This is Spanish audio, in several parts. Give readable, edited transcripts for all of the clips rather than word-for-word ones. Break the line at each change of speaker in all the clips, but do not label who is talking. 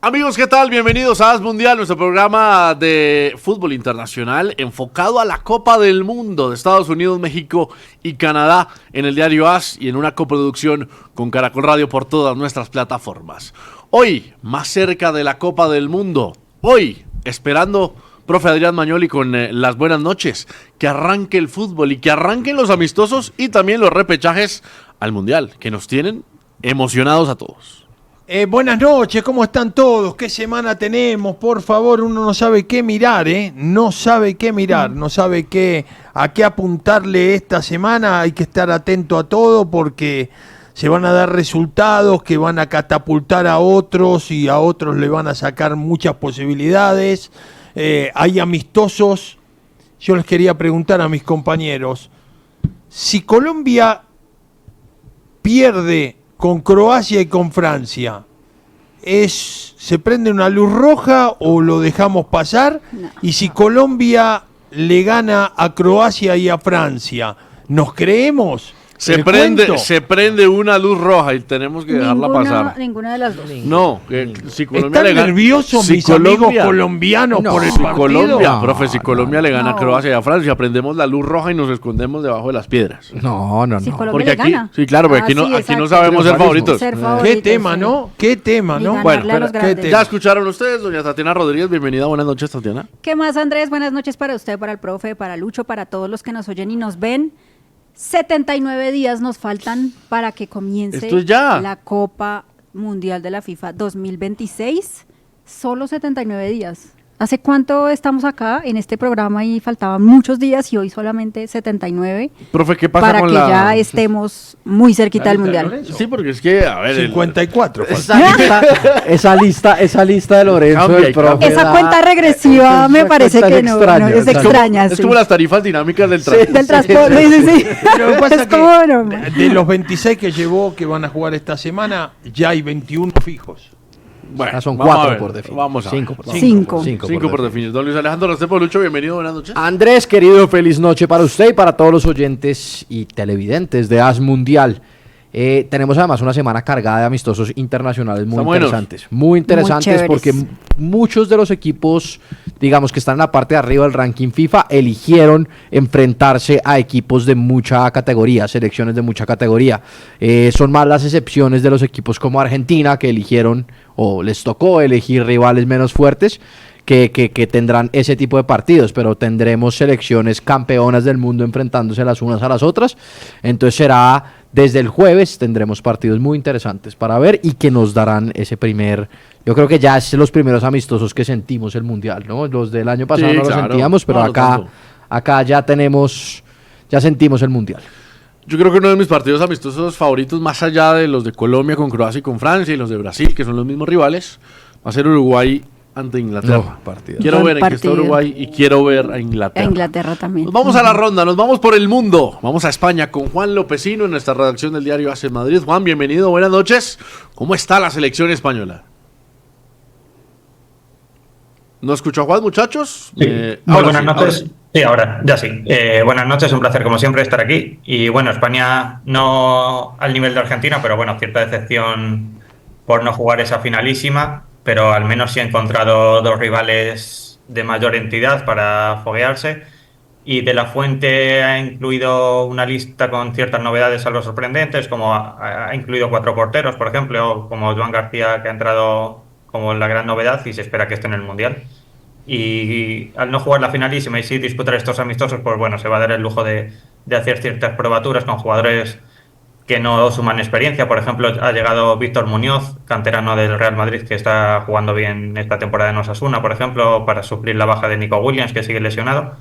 Amigos, ¿qué tal? Bienvenidos a AS Mundial, nuestro programa de fútbol internacional enfocado a la Copa del Mundo de Estados Unidos, México y Canadá en el diario AS y en una coproducción con Caracol Radio por todas nuestras plataformas. Hoy, más cerca de la Copa del Mundo, hoy, esperando, profe Adrián Mañoli, con las buenas noches, que arranque el fútbol y que arranquen los amistosos y también los repechajes al Mundial, que nos tienen emocionados a todos.
Buenas noches, ¿cómo están todos? ¿Qué semana tenemos? Por favor, uno no sabe qué mirar, ¿eh? No sabe qué mirar, no sabe a qué apuntarle esta semana. Hay que estar atento a todo porque se van a dar resultados que van a catapultar a otros y a otros le van a sacar muchas posibilidades. Hay amistosos. Yo les quería preguntar a mis compañeros, si Colombia pierde con Croacia y con Francia, ¿se prende una luz roja o lo dejamos pasar?
No.
Y si Colombia le gana a Croacia y a Francia, ¿nos creemos?
Se prende una luz roja y tenemos que dejarla pasar.
Ninguna de las dos.
No, si Colombia
¿Están
le gana,
nerviosos mis amigos colombianos por el partido?
Colombia, profe, si Colombia le gana a Croacia y a Francia, prendemos la luz roja y nos escondemos debajo de las piedras.
No.
Si Colombia
Porque
le
aquí,
gana.
sí, claro, porque aquí no sabemos ser favoritos.
¿Qué tema, no? ¿Qué tema, no?
Bueno,
a los grandes.
ya escucharon ustedes, doña Tatiana Rodríguez, bienvenida, buenas noches, Tatiana.
¿Qué más, Andrés? Buenas noches para usted, para el profe, para Lucho, para todos los que nos oyen y nos ven. 79 días nos faltan para que comience
Esto es ya.
la Copa Mundial de la FIFA 2026. Solo 79 días. ¿Hace cuánto estamos acá en este programa y faltaban muchos días y hoy solamente 79?
Profe, ¿qué pasa
para
con
que ya estemos muy cerquita del Mundial.
Sí, porque es que, a ver...
54.
Esa lista de Lorenzo
Cambia,
del profe.
Esa
da-
cuenta regresiva
es
me
una
parece
cuenta
que no,
extraña,
es
exacto.
extraña.
Es
sí.
como las tarifas dinámicas del transporte.
Del transporte, sí.
Lo que pasa
Es
es que
como broma.
de los 26 que llevó que van a jugar esta semana, ya hay 21 fijos.
Bueno,
Son
vamos a
4
ver,
por definir.
Vamos a ver.
5 por
Cinco.
definir.
5 por definir. Don Luis Alejandro Restrepo, Lucho, bienvenido, buenas noches.
Andrés, querido, feliz noche para usted y para todos los oyentes y televidentes de AS Mundial. Tenemos además una semana cargada de amistosos internacionales muy
Están buenos.
interesantes. Muy interesantes
chéveres.
porque muchos de los equipos, digamos, que están en la parte de arriba del ranking FIFA, eligieron enfrentarse a equipos de mucha categoría, selecciones de mucha categoría. Son más las excepciones de los equipos como Argentina, que eligieron o les tocó elegir rivales menos fuertes, que tendrán ese tipo de partidos, pero tendremos selecciones campeonas del mundo enfrentándose las unas a las otras. Entonces será desde el jueves, tendremos partidos muy interesantes para ver y que nos darán ese primer, yo creo que ya es los primeros amistosos que sentimos el Mundial, ¿no? Los del año pasado
Sí,
no
claro.
los sentíamos, pero
No, no tanto.
acá ya sentimos el Mundial.
Yo creo que uno de mis partidos amistosos favoritos, más allá de los de Colombia con Croacia y con Francia y los de Brasil, que son los mismos rivales, va a ser Uruguay ante Inglaterra.
No, partido.
Quiero
Buen
ver en qué está
partido.
Uruguay y quiero ver a Inglaterra.
A Inglaterra también.
Nos vamos a la ronda, nos vamos por el mundo. Vamos a España con Juan Lopecino en nuestra redacción del diario AS Madrid. Juan, bienvenido, buenas noches. ¿Cómo está la selección española? ¿No escuchó a Juan, muchachos?
Sí. Muy buenas noches.
ahora sí.
Sí, ahora, ya sí. Buenas noches, un placer como siempre estar aquí. Y bueno, España no al nivel de Argentina, pero bueno, cierta decepción por no jugar esa finalísima, pero al menos sí ha encontrado dos rivales de mayor entidad para foguearse. Y De La Fuente ha incluido una lista con ciertas novedades algo sorprendentes, como ha incluido 4 porteros, por ejemplo, o como Joan García, que ha entrado como la gran novedad y se espera que esté en el Mundial. Y al no jugar la finalísima y sí disputar estos amistosos, pues bueno, se va a dar el lujo de hacer ciertas probaturas con jugadores que no suman experiencia. Por ejemplo, ha llegado Víctor Muñoz, canterano del Real Madrid, que está jugando bien esta temporada en Osasuna, por ejemplo, para suplir la baja de Nico Williams, que sigue lesionado.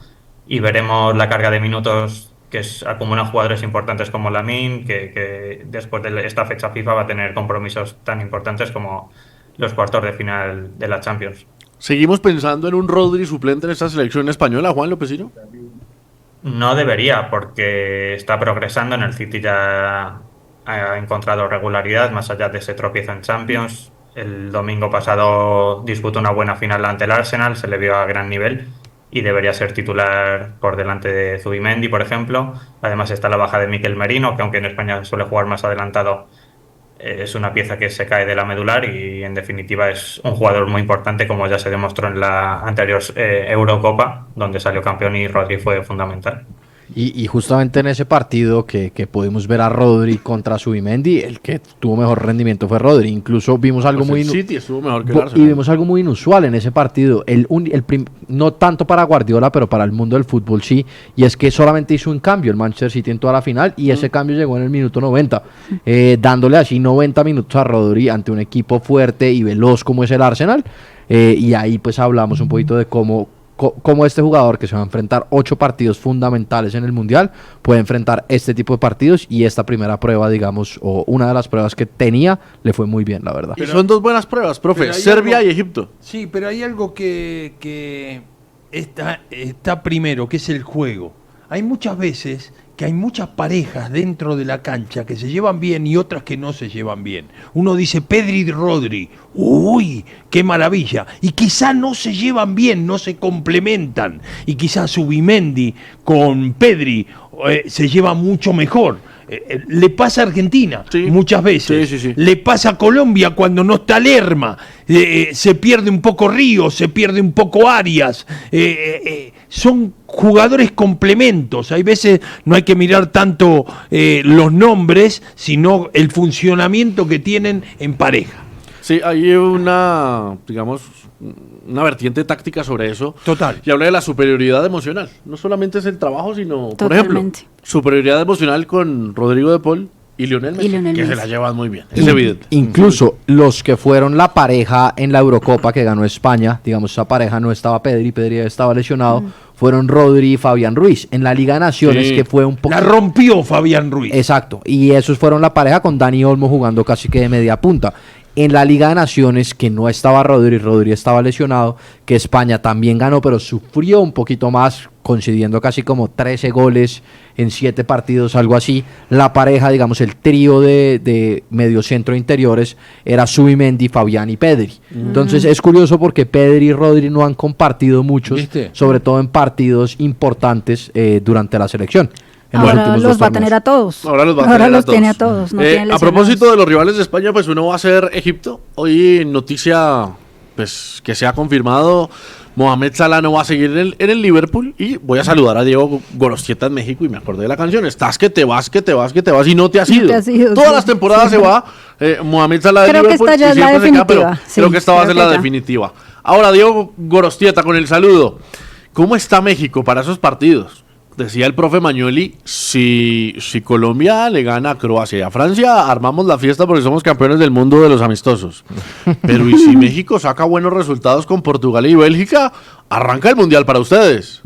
Y veremos la carga de minutos que acumulan jugadores importantes como Lamine, que después de esta fecha FIFA va a tener compromisos tan importantes como los cuartos de final de la Champions.
¿Seguimos pensando en un Rodri suplente en esta selección española, Juan Lopecino?
No debería, porque está progresando. En el City ya ha encontrado regularidad, más allá de ese tropiezo en Champions. El domingo pasado disputó una buena final ante el Arsenal, se le vio a gran nivel y debería ser titular por delante de Zubimendi, por ejemplo. Además está la baja de Mikel Merino, que aunque en España suele jugar más adelantado, es una pieza que se cae de la medular y en definitiva es un jugador muy importante, como ya se demostró en la anterior Eurocopa, donde salió campeón y Rodri fue fundamental.
Y justamente en ese partido que pudimos ver a Rodri contra Zubimendi, el que tuvo mejor rendimiento fue Rodri. Incluso vimos algo
Pues
muy
el City estuvo mejor que el
y
Arsenal.
vimos algo muy inusual en ese partido. No tanto para Guardiola, pero para el mundo del fútbol sí. Y es que solamente hizo un cambio el Manchester City en toda la final y ese cambio llegó en el minuto 90, dándole así 90 minutos a Rodri ante un equipo fuerte y veloz como es el Arsenal. Y ahí pues hablamos un poquito de cómo este jugador que se va a enfrentar 8 partidos fundamentales en el Mundial puede enfrentar este tipo de partidos, y esta primera prueba, digamos, o una de las pruebas que tenía, le fue muy bien, la verdad.
Y son 2 buenas pruebas, profe,
pero hay
Serbia
algo-
y Egipto.
Sí, pero hay algo que está primero, que es el juego. Hay muchas veces que hay muchas parejas dentro de la cancha que se llevan bien y otras que no se llevan bien. Uno dice Pedri y Rodri, uy, qué maravilla. Y quizá no se llevan bien, no se complementan. Y quizá Zubimendi con Pedri se lleva mucho mejor. Le pasa a Argentina
Sí.
muchas veces.
Sí.
Le pasa a Colombia cuando no está Lerma. Se pierde un poco Ríos, se pierde un poco Arias. Son jugadores complementos. Hay veces no hay que mirar tanto los nombres, sino el funcionamiento que tienen en pareja.
Sí, hay una, digamos, una vertiente táctica sobre eso.
Total.
Y habla de la superioridad emocional. No solamente es el trabajo, sino, por ejemplo,
Totalmente.
superioridad emocional con Rodrigo de Paul y Lionel Messi,
Lionel
que se
Messi.
la llevan muy bien. Es evidente.
Incluso los que fueron la pareja en la Eurocopa que ganó España, digamos, esa pareja no estaba Pedri estaba lesionado, fueron Rodri y Fabián Ruiz. En la Liga de Naciones,
Sí.
que fue un poco...
La rompió Fabián Ruiz.
Exacto, y esos fueron la pareja con Dani Olmo jugando casi que de media punta. En la Liga de Naciones, que no estaba Rodri estaba lesionado, que España también ganó, pero sufrió un poquito más, concediendo casi como 13 goles en 7 partidos, algo así. La pareja, digamos, el trío de mediocentro interiores era Zubimendi, Fabián y Pedri. Entonces es curioso porque Pedri y Rodri no han compartido muchos,
¿Viste?
sobre todo en partidos importantes durante la selección. En los
Ahora
últimos
los
dos
va a
torneos.
tener a todos.
Ahora los va a tener a
los
todos.
tiene a todos. No tiene
A
lesionados.
propósito de los rivales de España, pues uno va a ser Egipto. Hoy noticia pues que se ha confirmado, Mohamed Salah no va a seguir en el Liverpool, y voy a saludar a Diego Gorostieta en México y me acordé de la canción. Estás que te vas, que te vas, que te vas y no te has
No
ido.
te has ido,
Todas
sí.
las temporadas
Sí.
se va Mohamed Salah de
Creo que
Liverpool
esta ya
y
es la
siempre se queda, pero
definitiva. Sí,
creo que esta va a
creo
ser
que
la
ya.
definitiva. Ahora, Diego Gorostieta, con el saludo. ¿Cómo está México para esos partidos? Decía el profe Mañueli, si Colombia le gana a Croacia y a Francia, armamos la fiesta porque somos campeones del mundo de los amistosos. Pero ¿y si México saca buenos resultados con Portugal y Bélgica? Arranca el Mundial para ustedes.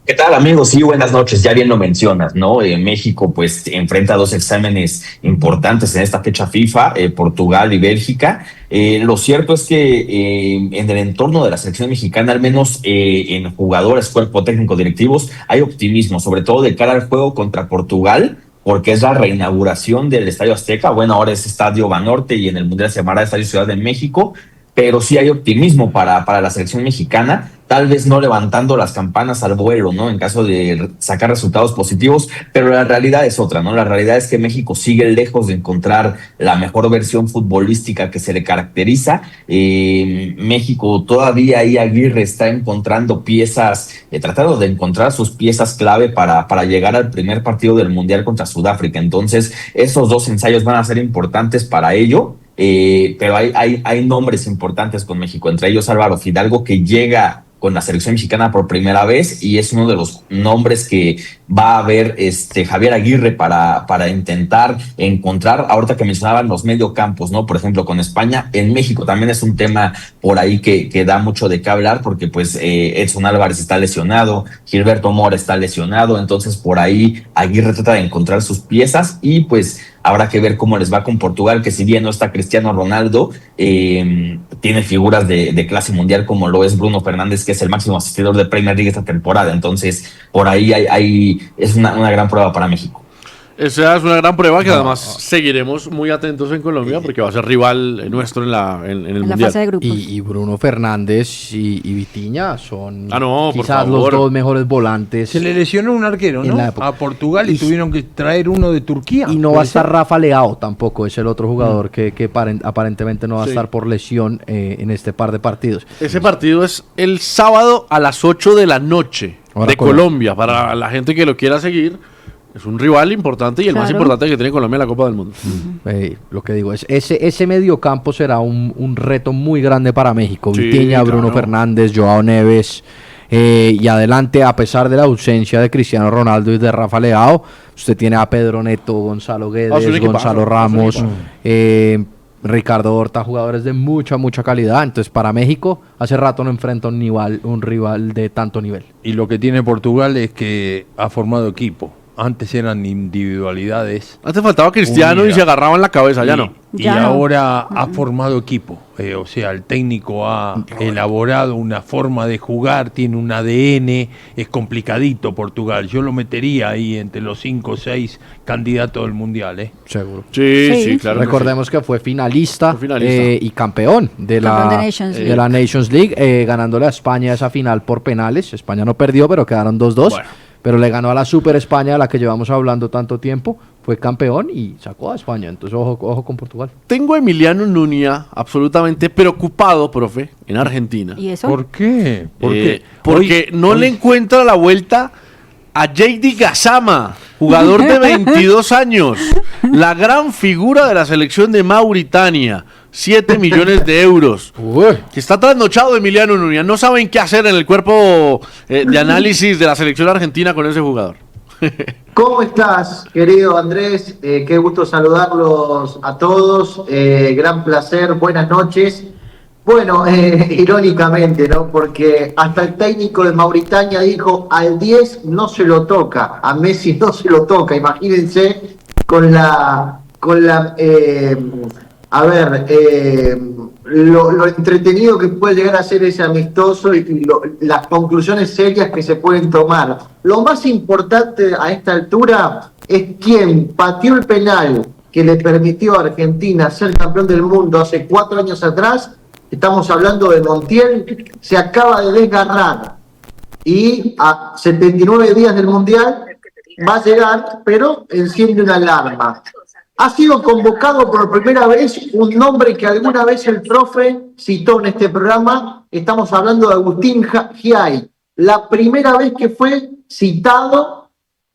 ¿Qué tal, amigos? Sí, buenas noches. Ya bien lo mencionas, ¿no? México pues enfrenta 2 exámenes importantes en esta fecha FIFA, Portugal y Bélgica. Lo cierto es que en el entorno de la selección mexicana, al menos en jugadores, cuerpo técnico, directivos, hay optimismo, sobre todo de cara al juego contra Portugal, porque es la reinauguración del Estadio Azteca. Bueno, ahora es Estadio Banorte y en el Mundial se llamará Estadio Ciudad de México, pero sí hay optimismo para la selección mexicana, tal vez no levantando las campanas al vuelo, ¿no? En caso de sacar resultados positivos, pero la realidad es otra, ¿no? La realidad es que México sigue lejos de encontrar la mejor versión futbolística que se le caracteriza. México todavía ahí Aguirre está encontrando piezas, tratando de encontrar sus piezas clave para llegar al primer partido del Mundial contra Sudáfrica. Entonces, esos 2 ensayos van a ser importantes para ello. Pero hay nombres importantes con México, entre ellos Álvaro Fidalgo, que llega con la selección mexicana por primera vez y es uno de los nombres que va a ver Javier Aguirre para intentar encontrar, ahorita que mencionaban los mediocampos, ¿no? Por ejemplo, con España, en México también es un tema por ahí que da mucho de qué hablar, porque pues Edson Álvarez está lesionado, Gilberto Mora está lesionado, entonces por ahí Aguirre trata de encontrar sus piezas y pues habrá que ver cómo les va con Portugal, que si bien no está Cristiano Ronaldo, tiene figuras de clase mundial como lo es Bruno Fernández, que es el máximo asistidor de Premier League esta temporada. Entonces, por ahí es una gran prueba para México.
Esa es una gran prueba que además seguiremos muy atentos en Colombia porque va a ser rival nuestro en el
En la
Mundial.
fase de grupos.
Y Bruno Fernández y Vitinha son
por
quizás los
favor.
dos mejores volantes.
Se le lesionó un arquero,
En
¿no?
la época.
A Portugal y tuvieron que traer uno de Turquía.
Y no va a
¿Puede
estar
ser?
Rafa Leao tampoco, es el otro jugador que aparentemente no va a
Sí.
estar por lesión en este par de partidos.
Ese partido es el sábado a las 8 de la noche
Hora
de Colombia. Para la gente que lo quiera seguir, es un rival importante y el más
Claro.
importante que tiene Colombia en la Copa del Mundo.
Lo que digo es, ese mediocampo será un reto muy grande para México.
Sí,
Vitinha, Bruno
claro.
Fernández, Joao Neves. Y adelante, a pesar de la ausencia de Cristiano Ronaldo y de Rafa Leao, usted tiene a Pedro Neto, Gonzalo
Es un
Guedes,
equipazo,
Gonzalo
es un
Ramos,
equipazo.
Ricardo Horta, jugadores de mucha calidad. Entonces, para México, hace rato no enfrenta un rival de tanto nivel.
Y lo que tiene Portugal es que ha formado equipo. Antes eran individualidades.
Antes faltaba Cristiano y
Unida.
se agarraban la cabeza, ya no.
Y
Ya no.
ahora ha formado equipo. O sea, el técnico ha elaborado una forma de jugar, tiene un ADN. Es complicadito Portugal. Yo lo metería ahí entre los 5 o 6 candidatos del Mundial.
Seguro.
Sí, claro. que
Recordemos que fue finalista,
Fue finalista.
y campeón de
Campeón
la,
de Nations
de
League.
la Nations League, ganándole a España esa final por penales. España no perdió, pero quedaron 2-2.
Bueno.
Pero le ganó a la Super España, a la que llevamos hablando tanto tiempo. Fue campeón y sacó a España. Entonces, ojo con Portugal.
Tengo a Emiliano Nuña absolutamente preocupado, profe, en Argentina.
¿Y eso?
¿Por qué? ¿Por qué?
Porque
Hoy-
no
hoy-
le encuentra la vuelta a JD Gassama, jugador de 22 años, la gran figura de la selección de Mauritania, 7 millones de euros, que está trasnochado Emiliano Nuña. No saben qué hacer en el cuerpo de análisis de la selección argentina con ese jugador.
¿Cómo estás, querido Andrés? Qué gusto saludarlos a todos. Gran placer, buenas noches. Bueno, irónicamente, ¿no? Porque hasta el técnico de Mauritania dijo, al 10 no se lo toca, a Messi no se lo toca. Imagínense lo entretenido que puede llegar a ser ese amistoso y las conclusiones serias que se pueden tomar. Lo más importante a esta altura es quién pateó el penal que le permitió a Argentina ser campeón del mundo hace 4 años atrás. Estamos hablando de Montiel, se acaba de desgarrar y a 79 días del Mundial va a llegar, pero enciende una alarma. Ha sido convocado por primera vez un nombre que alguna vez el profe citó en este programa. Estamos hablando de Agustín Giai. La primera vez que fue citado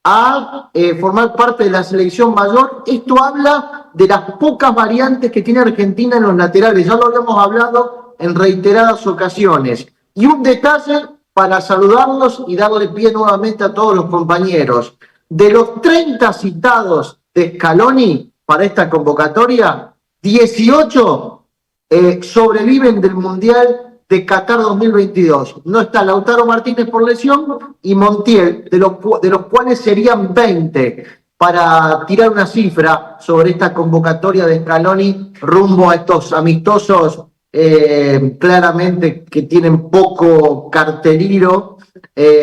a formar parte de la selección mayor. Esto habla de las pocas variantes que tiene Argentina en los laterales. Ya lo habíamos hablado en reiteradas ocasiones. Y un detalle para saludarlos y darle pie nuevamente a todos los compañeros. De los 30 citados de Scaloni para esta convocatoria, 18 sobreviven del Mundial de Qatar 2022. No está Lautaro Martínez por lesión y Montiel, de los cuales serían 20, para tirar una cifra sobre esta convocatoria de Scaloni rumbo a estos amistosos claramente que tienen poco cartelero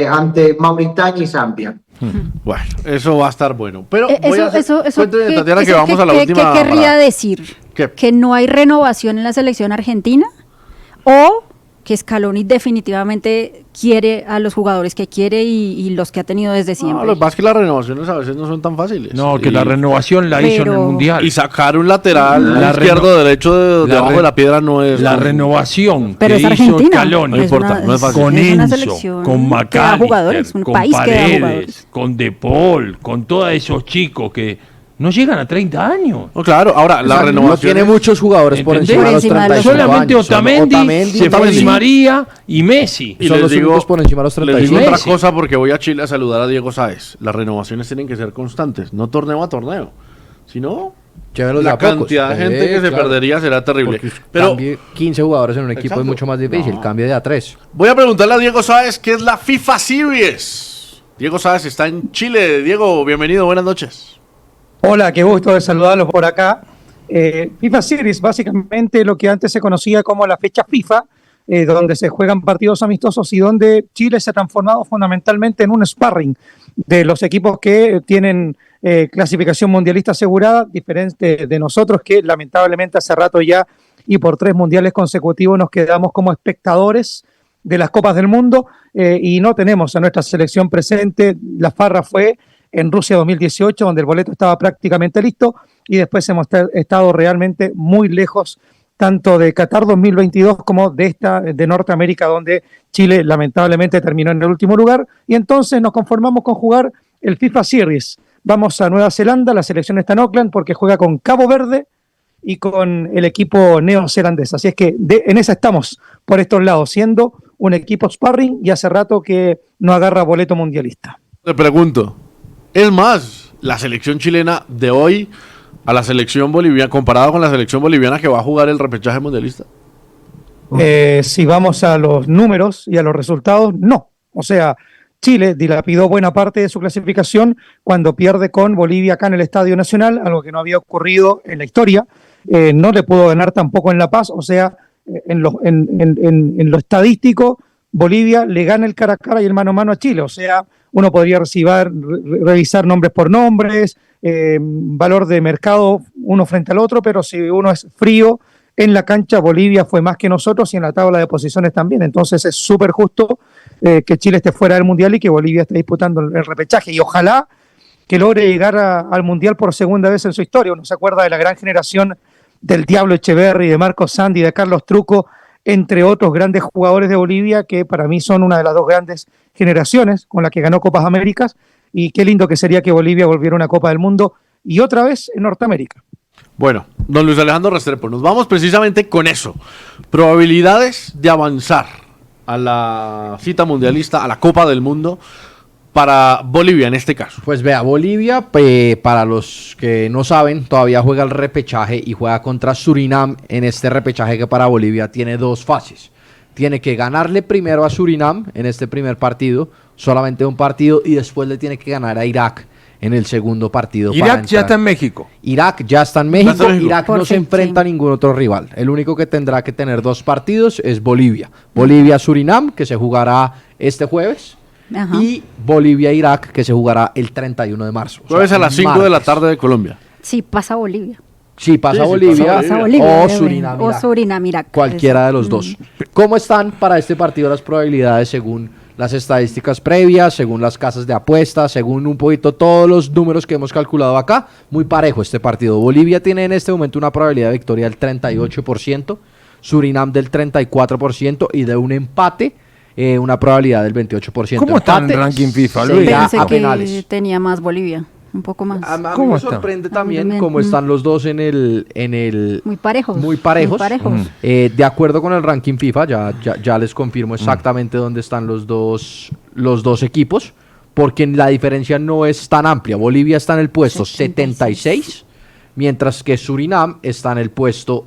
ante Mauritania y Zambia.
Bueno, eso va a estar bueno. Pero
Cuénteme,
Tatiana, que vamos a la última.
¿Qué querría decir?
¿Qué?
¿Que no hay renovación en la selección argentina? ¿O que Scaloni definitivamente quiere a los jugadores que quiere y los que ha tenido desde siempre?
No, lo que pasa es que las renovaciones a veces no son tan fáciles.
No, que
Y-
la renovación la hizo en el
Pero-
Mundial.
Y sacar un lateral
La
izquierdo derecho debajo
re-
de la piedra no es...
La renovación
Pero
que
es
hizo
Argentina.
Scaloni
No importa, no es fácil.
con
es una
Enzo,
selección
con
que da
McAllister,
jugadores, un
con
país que da
Paredes,
jugadores.
con De Paul, con todos esos chicos que no llegan a 30 años.
No, claro, ahora la
No
renovación
tiene muchos jugadores por
¿Entendés?
encima de los
Por encima de los
35
Solamente
años. Son
Otamendi, se fue Di María y Messi.
Y
Son
les
los
digo,
únicos por encima de los
les digo
35.
otra
Messi.
cosa porque voy a Chile a saludar a Diego Sáez. Las renovaciones tienen que ser constantes, no torneo a torneo. Si no,
Llévelos de
la
a pocos.
cantidad de gente que se
claro.
perdería será terrible.
Porque
Pero
cambie 15 jugadores en un equipo
Exacto.
es mucho más difícil.
No.
Cambie de a 3.
voy a preguntarle a Diego Sáez qué es la FIFA Series. Diego Sáez está en Chile. Diego, bienvenido, buenas noches.
Hola, qué gusto de saludarlos por acá. FIFA Series, básicamente lo que antes se conocía como la fecha FIFA, donde se juegan partidos amistosos y donde Chile se ha transformado fundamentalmente en un sparring de los equipos que tienen clasificación mundialista asegurada, diferente de nosotros que lamentablemente hace rato ya y por 3 mundiales consecutivos nos quedamos como espectadores de las Copas del Mundo y no tenemos a nuestra selección presente. La farra fue en Rusia 2018, donde el boleto estaba prácticamente listo, y después hemos estado realmente muy lejos tanto de Qatar 2022 como de Norteamérica, donde Chile lamentablemente terminó en el último lugar, y entonces nos conformamos con jugar el FIFA Series. Vamos a Nueva Zelanda, la selección está en Auckland porque juega con Cabo Verde y con el equipo neozelandés. Así es que en esa estamos, por estos lados, siendo un equipo sparring y hace rato que no agarra boleto mundialista.
Te pregunto, es más, la selección chilena de hoy a la selección boliviana, comparado con la selección boliviana que va a jugar el repechaje mundialista.
Si vamos a los números y a los resultados, no. O sea, Chile dilapidó buena parte de su clasificación cuando pierde con Bolivia acá en el Estadio Nacional, algo que no había ocurrido en la historia. No le pudo ganar tampoco en La Paz, o sea, en lo estadístico, Bolivia le gana el cara a cara y el mano a mano a Chile. O sea, uno podría revisar nombres por nombres, valor de mercado uno frente al otro, pero si uno es frío en la cancha, Bolivia fue más que nosotros y en la tabla de posiciones también. Entonces es súper justo que Chile esté fuera del Mundial y que Bolivia esté disputando el repechaje. Y ojalá que logre llegar al Mundial por segunda vez en su historia. Uno se acuerda de la gran generación del Diablo Echeverri, de Marcos Sandi, de Carlos Truco, entre otros grandes jugadores de Bolivia, que para mí son una de las 2 grandes generaciones con las que ganó Copas Américas, y qué lindo que sería que Bolivia volviera a una Copa del Mundo y otra vez en Norteamérica.
Bueno, don Luis Alejandro Restrepo, nos vamos precisamente con eso. Probabilidades de avanzar a la cita mundialista, a la Copa del Mundo, para Bolivia en este caso.
Pues vea, Bolivia, para los que no saben, todavía juega el repechaje y juega contra Surinam en este repechaje que para Bolivia tiene 2 fases. Tiene que ganarle primero a Surinam en este primer partido, solamente un partido, y después le tiene que ganar a Irak en el segundo partido.
Irak ya está en México.
Irak ya está en México. Irak no se enfrenta a ningún otro rival. El único que tendrá que tener 2 partidos es Bolivia. Bolivia-Surinam, que se jugará este jueves. Ajá. Y Bolivia-Irak, que se jugará el 31 de marzo.
Jueves a las 5 de la tarde de Colombia.
Sí, pasa Bolivia.
Sí, pasa Bolivia,
pasa Bolivia
o Surinam,
o Surinam, Irak.
Cualquiera de los dos. ¿Cómo están para este partido las probabilidades según las estadísticas previas, según las casas de apuestas, según un poquito todos los números que hemos calculado acá? Muy parejo este partido. Bolivia tiene en este momento una probabilidad de victoria del 38%, Surinam del 34% y de un empate una probabilidad del 28%.
¿Cómo está en el ranking FIFA, Luis?
Pensé que tenía más Bolivia, un poco más.
A mí me sorprende también cómo están los dos en el
muy parejos.
Muy parejos. De acuerdo con el ranking FIFA, ya les confirmo exactamente dónde están los dos equipos, porque la diferencia no es tan amplia. Bolivia está en el puesto 76, mientras que Surinam está en el puesto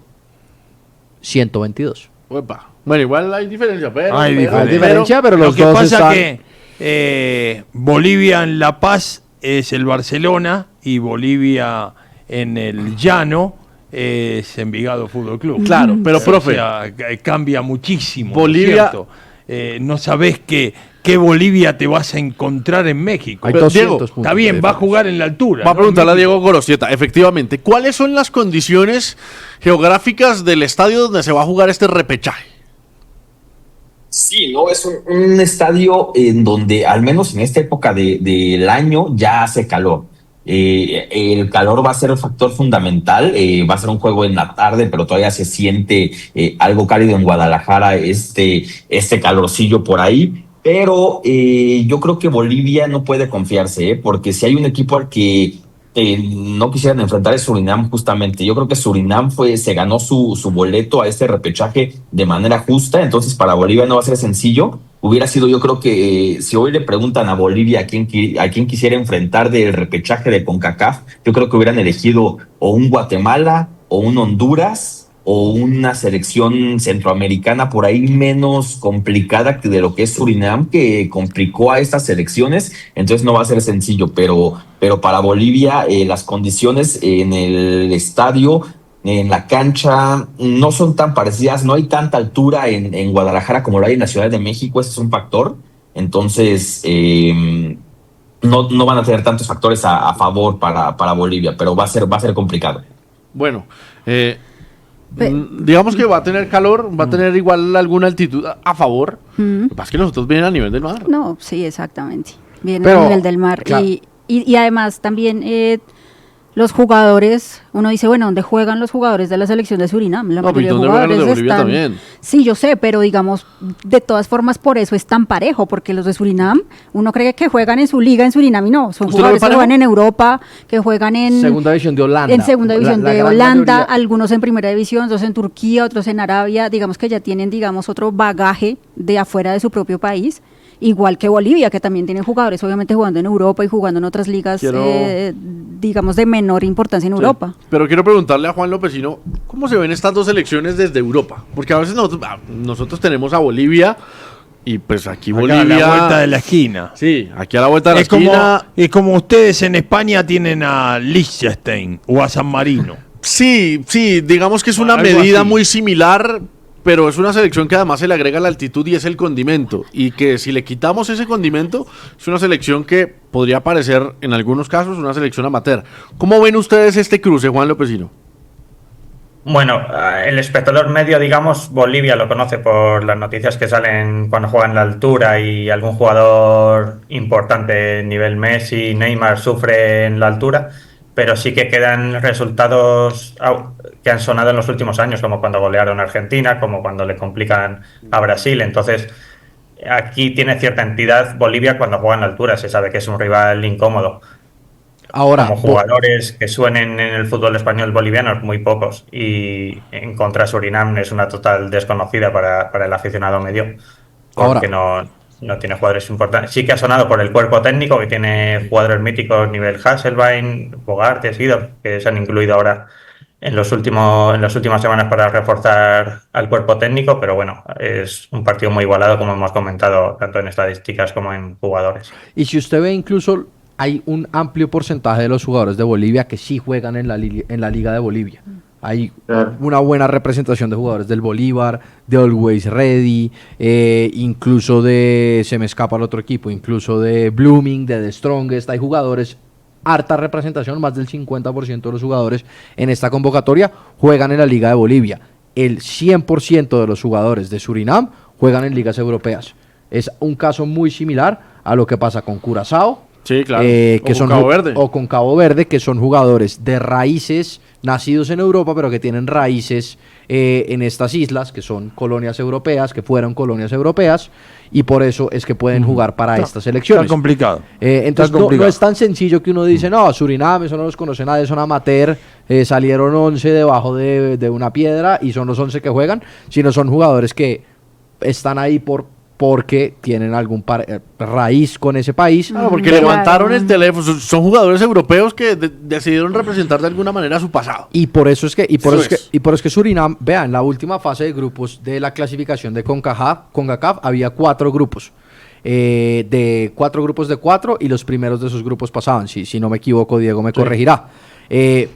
122.
Uepa. Bueno, igual hay diferencia, pero...
Hay diferencia, pero los dos están...
Lo que pasa que Bolivia en La Paz es el Barcelona y Bolivia en el Llano es Envigado Fútbol Club.
Claro, pero profe...
O sea, cambia muchísimo,
Bolivia...
¿no es cierto? No sabés qué Bolivia te vas a encontrar en México.
Pero, Diego,
está bien, va a jugar en la altura.
Va a preguntarle a Diego Gorosieta, efectivamente, ¿cuáles son las condiciones geográficas del estadio donde se va a jugar este repechaje?
Sí, no, es un estadio en donde, al menos en esta época del año, ya hace calor. El calor va a ser el factor fundamental, va a ser un juego en la tarde, pero todavía se siente algo cálido en Guadalajara, este calorcillo por ahí. Pero yo creo que Bolivia no puede confiarse, porque si hay un equipo al que no quisieran enfrentar es Surinam, justamente. Yo creo que Surinam se ganó su boleto a este repechaje de manera justa, entonces para Bolivia no va a ser sencillo. Hubiera sido, yo creo que si hoy le preguntan a Bolivia a quién quisiera enfrentar del repechaje de CONCACAF, yo creo que hubieran elegido o un Guatemala o un Honduras o una selección centroamericana por ahí menos complicada que de lo que es Surinam, que complicó a estas selecciones, entonces no va a ser sencillo, pero para Bolivia las condiciones en el estadio, en la cancha, no son tan parecidas, no hay tanta altura en Guadalajara como lo hay en la Ciudad de México, ese es un factor, entonces no van a tener tantos factores a favor para Bolivia, pero va a ser complicado.
Bueno, digamos que va a tener calor, va a tener igual alguna altitud a favor. Lo que pasa es que nosotros vienen a nivel del mar.
No, sí, exactamente. Viene
Pero,
a nivel del mar.
claro.
Y además también los jugadores, uno dice, bueno, ¿dónde juegan los jugadores de la selección de Surinam? La
No,
mayoría
pero
de
¿dónde juegan los de
jugadores
Bolivia
están...
también?
Sí, yo sé, pero digamos, de todas formas, por eso es tan parejo, porque los de Surinam, uno cree que juegan en su liga en Surinam y no, son
¿Usted lo ve
jugadores que
parejo?
juegan en Europa, que juegan en...
Segunda división de Holanda.
En segunda división
La
de
gran
Holanda,
mayoría.
algunos en primera división, otros en Turquía, otros en Arabia, digamos que ya tienen, digamos, otro bagaje de afuera de su propio país, igual que Bolivia, que también tiene jugadores, obviamente jugando en Europa y jugando en otras ligas,
Quiero-
digamos, de menor importancia en
Sí.
Europa.
Pero quiero preguntarle a Juan Lopezino, ¿cómo se ven estas dos selecciones desde Europa? Porque a veces nosotros tenemos a Bolivia y pues aquí
Acá,
Bolivia...
a la vuelta de la esquina.
Sí, aquí a la vuelta de la
Es como,
esquina...
es como ustedes en España tienen a Liechtenstein o a San Marino.
Sí, digamos que es una
Algo
medida
así.
muy similar, pero es una selección que además se le agrega la altitud y es el condimento. Y que si le quitamos ese condimento, es una selección que podría parecer, en algunos casos, una selección amateur. ¿Cómo ven ustedes este cruce, Juan Lopezino?
Bueno, el espectador medio, digamos, Bolivia lo conoce por las noticias que salen cuando juegan en la altura y algún jugador importante, nivel Messi, Neymar, sufre en la altura, pero sí que quedan resultados que han sonado en los últimos años, como cuando golearon a Argentina, como cuando le complican a Brasil. Entonces, aquí tiene cierta entidad Bolivia cuando juega en la altura, se sabe que es un rival incómodo.
Ahora,
Como jugadores que suenen en el fútbol español boliviano, muy pocos. Y en contra de Surinam es una total desconocida para el aficionado medio. Porque no tiene jugadores importantes. Sí que ha sonado por el cuerpo técnico, que tiene jugadores míticos nivel Hasselbein, Bogart, Sidor, que se han incluido ahora en las últimas semanas para reforzar al cuerpo técnico. Pero bueno, es un partido muy igualado, como hemos comentado, tanto en estadísticas como en jugadores.
y si usted ve incluso, hay un amplio porcentaje de los jugadores de Bolivia que sí juegan en la Liga de Bolivia. Hay una buena representación de jugadores del Bolívar, de Always Ready, incluso se me escapa el otro equipo, incluso de Blooming, de The Strongest. Hay jugadores, harta representación, más del 50% de los jugadores en esta convocatoria juegan en la Liga de Bolivia. El 100% de los jugadores de Surinam juegan en ligas europeas. Es un caso muy similar a lo que pasa con Curazao,
Sí, claro.
que
O con
son
Cabo Verde.
o con Cabo Verde, que son jugadores de raíces nacidos en Europa, pero que tienen raíces en estas islas, que son colonias europeas, que fueron colonias europeas, y por eso es que pueden jugar para estas selecciones.
Está complicado.
Entonces
Está
no
complicado.
es tan sencillo que uno dice, no, Surinam, eso no los conoce nadie, son amateur, salieron 11 debajo de una piedra y son los 11 que juegan, sino son jugadores que están ahí porque tienen algún raíz con ese país.
Claro, porque
Claro.
levantaron el teléfono. Son jugadores europeos que decidieron representar de alguna manera su pasado.
Y por eso es que, y por
Eso
eso es
es.
que, y por eso es que Surinam, vean, en la última fase de grupos de la clasificación de CONCACAF había 4 grupos. De 4 grupos de 4 y los primeros de esos grupos pasaban. Si no me equivoco, Diego me corregirá.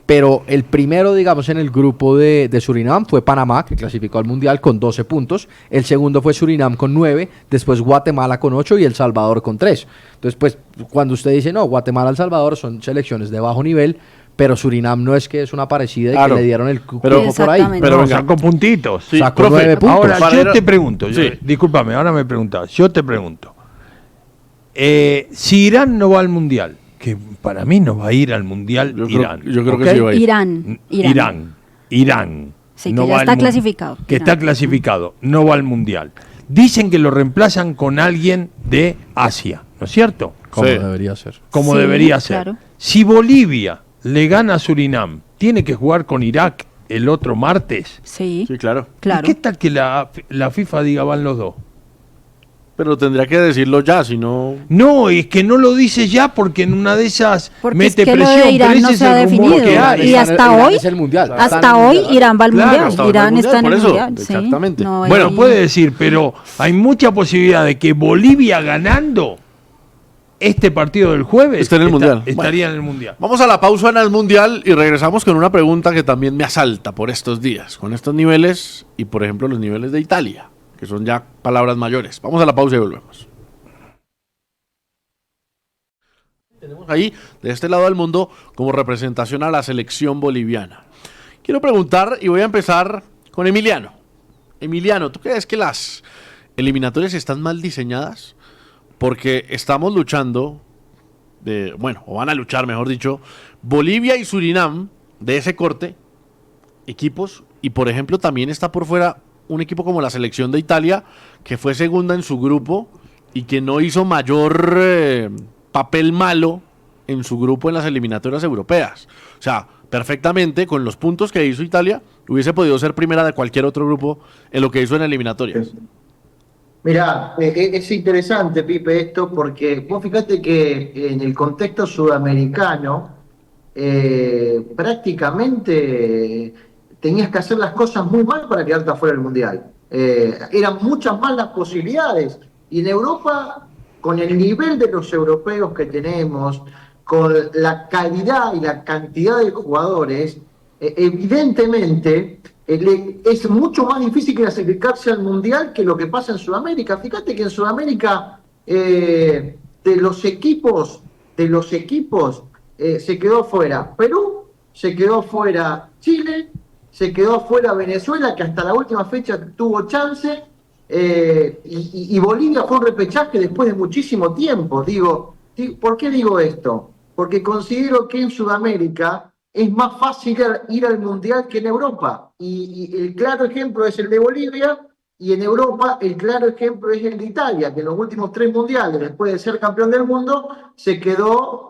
Pero el primero, digamos, en el grupo de Surinam fue Panamá, que clasificó al Mundial con 12 puntos. El segundo fue Surinam con 9, después Guatemala con 8 y El Salvador con 3. Entonces, pues, cuando usted dice, no, Guatemala, El Salvador son selecciones de bajo nivel, pero Surinam no es que es una parecida y
Claro.
que le dieron el cupo
Pero-
por ahí.
Exactamente.
Pero
No,
venga.
sacó puntitos.
Sí,
Sacó
profe,
9 puntos.
Ahora,
Para
yo
ir-
te pregunto,
Sí.
discúlpame, ahora me preguntas, yo te pregunto, si Irán no va al Mundial, que para mí no va a ir al Mundial Irán.
Yo creo
¿ok?
que sí va a ir.
Irán.
Sí,
no
que ya
va al
está
mun-
clasificado.
Que
Irán.
está clasificado, no va al Mundial. Dicen que lo reemplazan con alguien de Asia, ¿no es cierto?
Como
Sí.
debería ser.
Como
Sí,
debería ser.
claro.
Si Bolivia le gana a Surinam, tiene que jugar con Irak el otro martes.
Sí,
Sí, claro.
claro.
¿Y qué tal que la FIFA diga van los dos?
Pero tendría que decirlo ya, si no...
No, es que no lo dice ya porque en una de esas
Porque
mete
es que lo de
presión,
Irán
pero
no
ese
se
es
ha
el rumor
definido.
que hay.
Y hasta
Irán
hoy,
es el Mundial. Está en
hasta
el
hoy
Mundial.
Irán va al
Claro,
Mundial.
hasta ahora
Irán
al
está en
Mundial,
el
por eso,
Mundial. sí.
exactamente.
No,
Bueno,
hay-
puede decir, pero hay mucha posibilidad de que Bolivia ganando este partido del jueves
Esté en el Mundial.
estaría en el Mundial.
Vamos a la pausa en el Mundial y regresamos con una pregunta que también me asalta por estos días, con estos niveles y, por ejemplo, los niveles de Italia, que son ya palabras mayores. Vamos a la pausa y volvemos. Tenemos ahí, de este lado del mundo, como representación a la selección boliviana. Quiero preguntar, y voy a empezar con Emiliano. Emiliano, ¿tú crees que las eliminatorias están mal diseñadas? Porque estamos luchando, o van a luchar, mejor dicho, Bolivia y Surinam, de ese corte, equipos, y por ejemplo también está por fuera un equipo como la selección de Italia, que fue segunda en su grupo y que no hizo mayor papel malo en su grupo en las eliminatorias europeas. O sea, perfectamente, con los puntos que hizo Italia, hubiese podido ser primera de cualquier otro grupo en lo que hizo en eliminatorias.
Mirá, es interesante, Pipe, esto, porque vos fíjate que en el contexto sudamericano, prácticamente tenías que hacer las cosas muy mal para quedarte afuera del Mundial. Eran muchas más las posibilidades. Y en Europa, con el nivel de los europeos que tenemos, con la calidad y la cantidad de jugadores, evidentemente es mucho más difícil clasificarse al Mundial que lo que pasa en Sudamérica. Fíjate que en Sudamérica de los equipos se quedó fuera Perú, se quedó fuera Chile, se quedó fuera Venezuela, que hasta la última fecha tuvo chance, y Bolivia fue un repechaje después de muchísimo tiempo. ¿Por qué digo esto? Porque considero que en Sudamérica es más fácil ir al Mundial que en Europa. Y el claro ejemplo es el de Bolivia, y en Europa el claro ejemplo es el de Italia, que en los últimos 3 mundiales, después de ser campeón del mundo, se quedó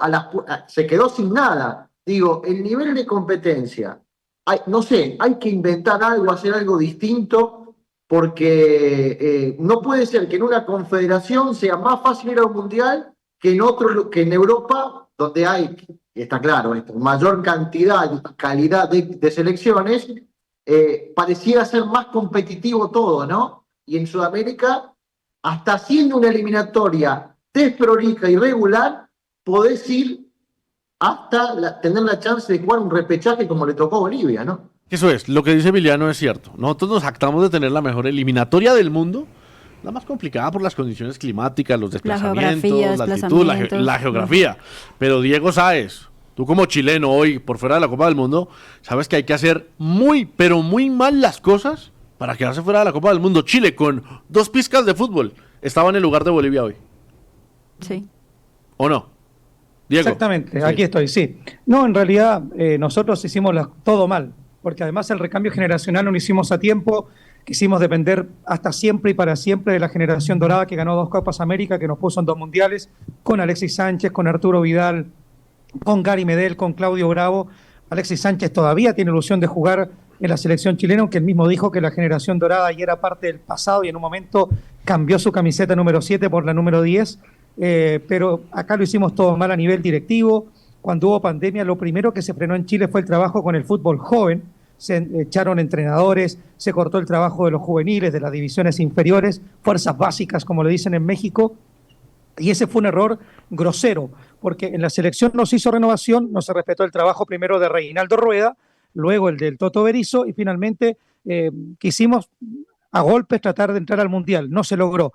sin nada. El nivel de competencia, hay que inventar algo, hacer algo distinto, porque no puede ser que en una confederación sea más fácil ir a un Mundial que en Europa, donde hay, y está claro esto, mayor cantidad y calidad de selecciones, pareciera ser más competitivo todo, ¿no? Y en Sudamérica, hasta siendo una eliminatoria desprolija y irregular, podés ir hasta tener la chance de jugar un repechaje como le tocó a Bolivia, ¿no?
Eso es, lo que dice Emiliano es cierto. Nosotros nos jactamos de tener la mejor eliminatoria del mundo, la más complicada por las condiciones climáticas, los desplazamientos, la altitud, la geografía. Pero Diego Sáez, tú como chileno hoy, por fuera de la Copa del Mundo, sabes que hay que hacer muy, pero muy mal las cosas para quedarse fuera de la Copa del Mundo. Chile, con 2 pizcas de fútbol, estaba en el lugar de Bolivia hoy.
Sí.
¿O no? Diego.
Exactamente,
Sí.
aquí estoy, sí. No, en realidad nosotros hicimos todo mal, porque además el recambio generacional no lo hicimos a tiempo. Quisimos depender hasta siempre y para siempre de la generación dorada que ganó 2 Copas América, que nos puso en 2 mundiales, con Alexis Sánchez, con Arturo Vidal, con Gary Medel, con Claudio Bravo. Alexis Sánchez todavía tiene ilusión de jugar en la selección chilena, aunque él mismo dijo que la generación dorada ya era parte del pasado y en un momento cambió su camiseta número 7 por la número 10, pero acá lo hicimos todo mal a nivel directivo. Cuando hubo pandemia, lo primero que se frenó en Chile fue el trabajo con el fútbol joven. Se echaron entrenadores, se cortó el trabajo de los juveniles, de las divisiones inferiores, fuerzas básicas, como le dicen en México, y ese fue un error grosero, porque en la selección no se hizo renovación, no se respetó el trabajo primero de Reinaldo Rueda, luego el del Toto Berizzo, y finalmente quisimos a golpes tratar de entrar al Mundial, no se logró.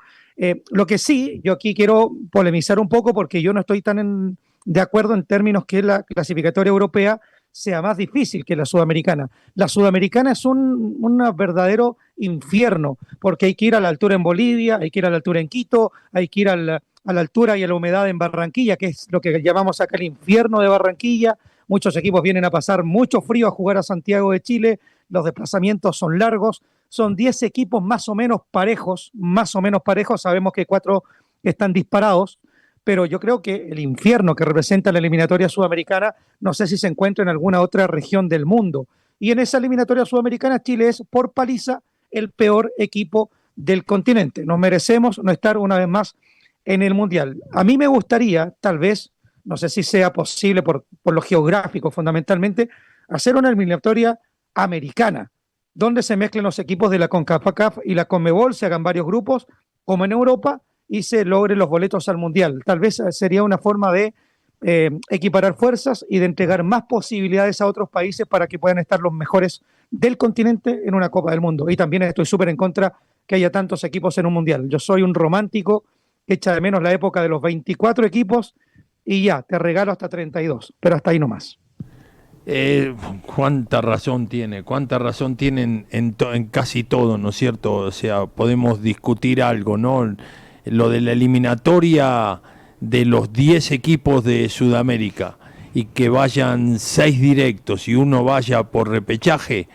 Lo que sí, yo aquí quiero polemizar un poco, porque yo no estoy tan de acuerdo en términos que la clasificatoria europea sea más difícil que la sudamericana. La sudamericana es un verdadero infierno, porque hay que ir a la altura en Bolivia, hay que ir a la altura en Quito, hay que ir a la altura y a la humedad en Barranquilla, que es lo que llamamos acá el infierno de Barranquilla. Muchos equipos vienen a pasar mucho frío a jugar a Santiago de Chile, los desplazamientos son largos, son 10 equipos más o menos parejos, sabemos que 4 están disparados, pero yo creo que el infierno que representa la eliminatoria sudamericana, no sé si se encuentra en alguna otra región del mundo. Y en esa eliminatoria sudamericana, Chile es por paliza el peor equipo del continente. Nos merecemos no estar una vez más en el Mundial. A mí me gustaría, tal vez, no sé si sea posible por lo geográfico fundamentalmente, hacer una eliminatoria americana, donde se mezclen los equipos de la CONCACAF y la CONMEBOL, se hagan varios grupos, como en Europa, y se logren los boletos al Mundial. Tal vez sería una forma de equiparar fuerzas y de entregar más posibilidades a otros países para que puedan estar los mejores del continente en una Copa del Mundo. Y también estoy súper en contra que haya tantos equipos en un Mundial. Yo soy un romántico que echa de menos la época de los 24 equipos y ya, te regalo hasta 32, pero hasta ahí nomás.
Cuánta razón tienen en casi todo, ¿no es cierto? O sea, podemos discutir algo, ¿no? Lo de la eliminatoria de los 10 equipos de Sudamérica y que vayan 6 directos y uno vaya por repechaje,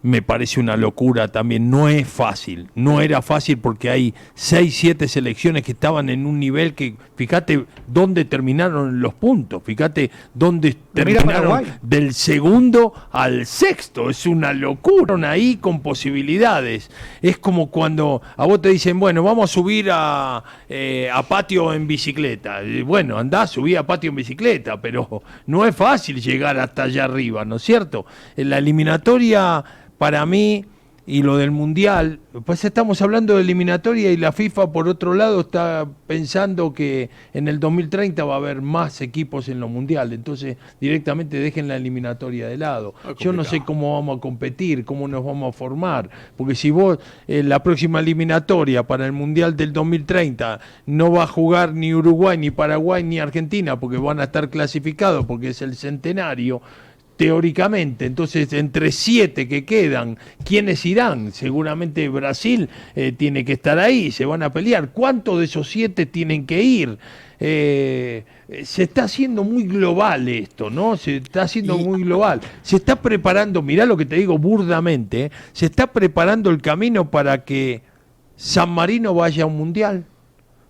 me parece una locura también. No es fácil, no era fácil porque hay 6, 7 selecciones que estaban en un nivel que, fíjate dónde terminaron los puntos, fíjate dónde terminaron del segundo al sexto, es una locura ahí con posibilidades. Es como cuando a vos te dicen, bueno, vamos a subir a Patio en bicicleta. Bueno, andá, subí a Patio en bicicleta, pero no es fácil llegar hasta allá arriba, ¿no es cierto? En la eliminatoria, para mí, y lo del Mundial, pues estamos hablando de eliminatoria y la FIFA, por otro lado, está pensando que en el 2030 va a haber más equipos en los mundiales, entonces directamente dejen la eliminatoria de lado. Yo no sé cómo vamos a competir, cómo nos vamos a formar, porque si vos la próxima eliminatoria para el Mundial del 2030 no va a jugar ni Uruguay, ni Paraguay, ni Argentina, porque van a estar clasificados, porque es el centenario, teóricamente, entonces entre 7 que quedan, ¿quiénes irán? Seguramente Brasil tiene que estar ahí, se van a pelear. ¿Cuántos de esos 7 tienen que ir? Se está haciendo muy global esto, ¿no? Se está haciendo muy global. Se está preparando, mirá lo que te digo burdamente, se está preparando el camino para que San Marino vaya a un mundial,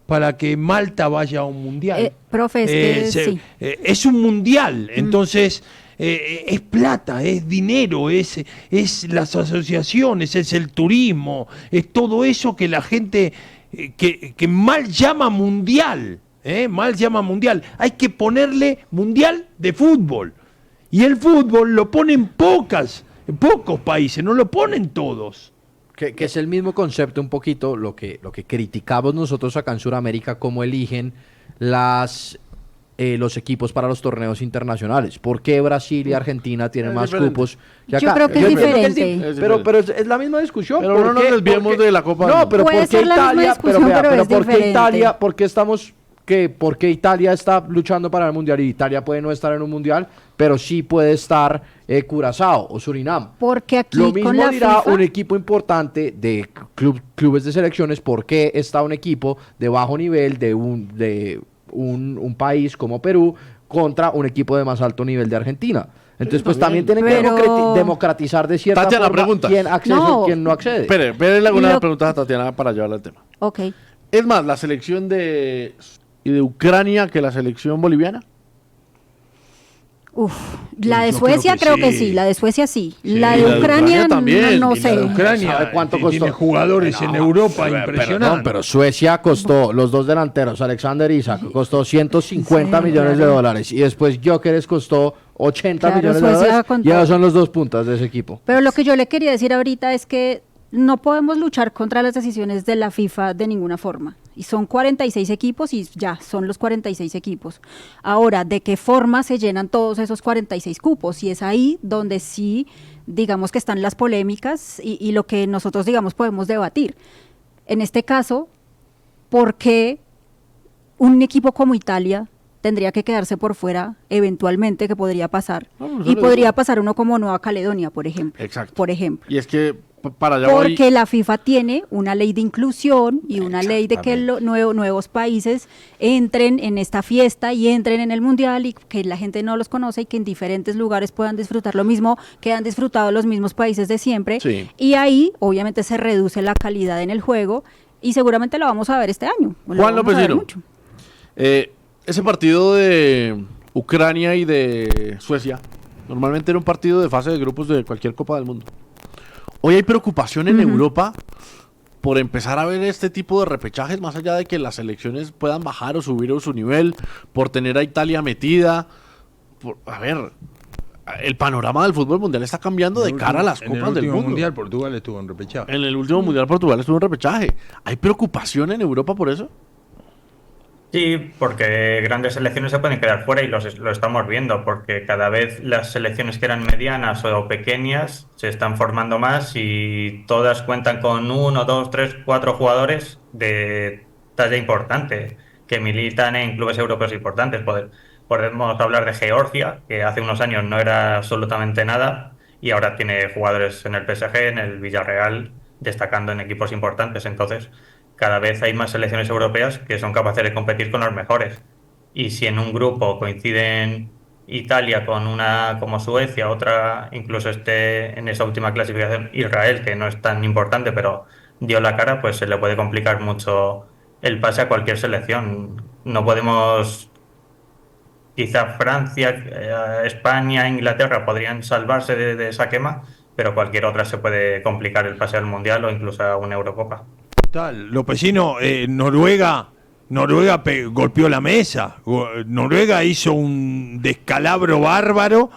para que Malta vaya a un mundial.
Profe, sí.
Es un mundial, entonces... es plata, es dinero, es las asociaciones, es el turismo, es todo eso que la gente que mal llama mundial, mal llama mundial. Hay que ponerle mundial de fútbol. Y el fútbol lo ponen pocos países, no lo ponen todos.
Que es el mismo concepto un poquito, lo que criticamos nosotros acá en Sudamérica, cómo eligen los equipos para los torneos internacionales. ¿Por qué Brasil y Argentina tienen más cupos que acá?
Yo creo que es diferente.
Pero es la misma discusión.
Pero no nos desviemos de la Copa del Mundo.
pero
Puede
¿por qué
ser la misma
Italia?
discusión, pero es
¿por qué
diferente.
Italia? ¿Por qué Italia está luchando para el Mundial? Y Italia puede no estar en un Mundial, pero sí puede estar Curazao o Surinam.
Porque aquí
lo mismo
con la
dirá
FIFA,
un equipo importante de clubes de selecciones, por qué está un equipo de bajo nivel de un país como Perú contra un equipo de más alto nivel de Argentina. Entonces, pues también tienen que democratizar de cierta
Tatiana,
forma
pregunta.
quién accede y quién no accede.
Espere algunas preguntas a Tatiana para llevarle al tema.
Ok.
¿Es más la selección de Ucrania que la selección boliviana?
La de
yo
Suecia
creo que
creo que
sí.
sí, la de Suecia sí.
Sí,
la de
la de
Ucrania
Ucrania también,
no
y la
sé.
de
Ucrania
¿Sabe cuánto costó?
tiene jugadores en Europa impresionantes.
Pero Suecia costó, los dos delanteros, Alexander Isak, costó 150
Sí,
millones de
claro.
dólares. Y después Gyökeres costó 80
Claro,
millones de
Suecia
dólares.
con
Y esos
todo.
son los dos puntas de ese equipo.
Pero lo que yo le quería decir ahorita es que no podemos luchar contra las decisiones de la FIFA de ninguna forma. Y son 46 equipos y ya, son los 46 equipos. Ahora, ¿de qué forma se llenan todos esos 46 cupos? Y es ahí donde sí, digamos que están las polémicas y lo que nosotros, digamos, podemos debatir. En este caso, ¿por qué un equipo como Italia tendría que quedarse por fuera eventualmente, que podría pasar? Y podría pasar uno como Nueva Caledonia, por ejemplo.
Exacto.
Por ejemplo.
Y es que para allá voy.
Porque la FIFA tiene una ley de inclusión y una ley de que nuevos países entren en esta fiesta y entren en el mundial y que la gente no los conoce y que en diferentes lugares puedan disfrutar lo mismo que han disfrutado los mismos países de siempre.
Sí.
Y ahí obviamente se reduce la calidad en el juego y seguramente lo vamos a ver este año. Lo
Juan
vamos a ver
López
mucho.
Ese partido de Ucrania y de Suecia normalmente era un partido de fase de grupos de cualquier Copa del Mundo. Hoy hay preocupación en Europa por empezar a ver este tipo de repechajes, más allá de que las selecciones puedan bajar o subir su nivel, por tener a Italia metida. A ver, el panorama del fútbol mundial está cambiando de cara a las Copas del Mundo.
Mundial Portugal estuvo en repechaje.
En el último mundial Portugal estuvo en repechaje. ¿Hay preocupación en Europa por eso?
Sí, porque grandes selecciones se pueden quedar fuera y lo estamos viendo, porque cada vez las selecciones que eran medianas o pequeñas se están formando más y todas cuentan con 1, 2, 3, 4 jugadores de talla importante que militan en clubes europeos importantes. podemos hablar de Georgia, que hace unos años no era absolutamente nada y ahora tiene jugadores en el PSG, en el Villarreal, destacando en equipos importantes. Entonces, cada vez hay más selecciones europeas que son capaces de competir con los mejores. Y si en un grupo coinciden Italia con una como Suecia, otra incluso esté en esa última clasificación Israel, que no es tan importante, pero dio la cara, pues se le puede complicar mucho el pase a cualquier selección. No podemos, quizá Francia, España, Inglaterra podrían salvarse de esa quema, pero cualquier otra se puede complicar el pase al Mundial o incluso a una Eurocopa.
Total, Lopecino, Noruega golpeó la mesa. Noruega hizo un descalabro bárbaro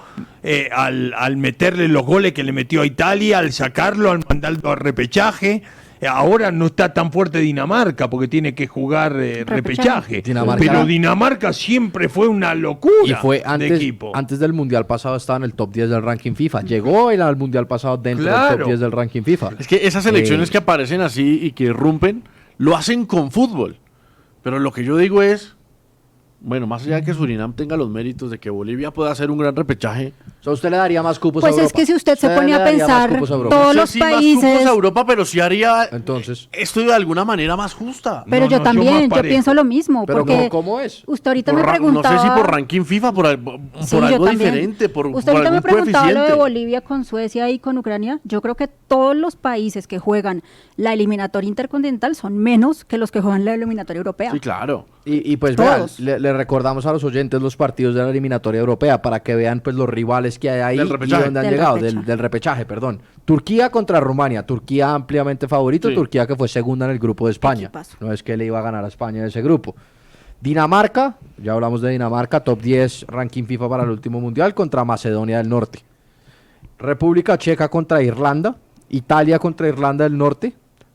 al meterle los goles que le metió a Italia, al sacarlo, al mandarlo a repechaje. Ahora no está tan fuerte Dinamarca porque tiene que jugar repechaje. Pero Dinamarca siempre fue una locura
y fue
de equipo.
Antes del Mundial pasado estaba en el top 10 del ranking FIFA. Llegó al Mundial pasado dentro del top 10 del ranking FIFA.
Es que esas selecciones que aparecen así y que irrumpen, lo hacen con fútbol. Pero lo que yo digo es, bueno, más allá de que Surinam tenga los méritos de que Bolivia pueda hacer un gran repechaje.
O sea, ¿usted le daría más cupos
pues
a Europa?
Pues es que si usted se pone a pensar, todos los países...
más cupos a Europa, pero sí haría
entonces
esto de alguna manera más justa.
Pero yo también, yo pienso lo mismo.
Pero
porque
¿cómo es?
Usted ahorita me preguntaba...
No sé si por ranking FIFA, por algo diferente, por
usted ahorita
algún
me preguntaba
coeficiente.
lo de Bolivia con Suecia y con Ucrania. Yo creo que todos los países que juegan la eliminatoria intercontinental son menos que los que juegan la eliminatoria europea.
Sí, claro.
Y pues vean, le recordamos a los oyentes los partidos de la eliminatoria europea para que vean pues los rivales que hay ahí y dónde han llegado, del repechaje, perdón. Turquía contra Rumania, Turquía ampliamente favorito, sí. Turquía que fue segunda en el grupo de España.
Equipazo.
No es que le iba a ganar a España en ese grupo. Dinamarca, ya hablamos de Dinamarca, top 10 ranking FIFA para el último mundial contra Macedonia del Norte. República Checa contra Irlanda, Italia contra Irlanda del Norte,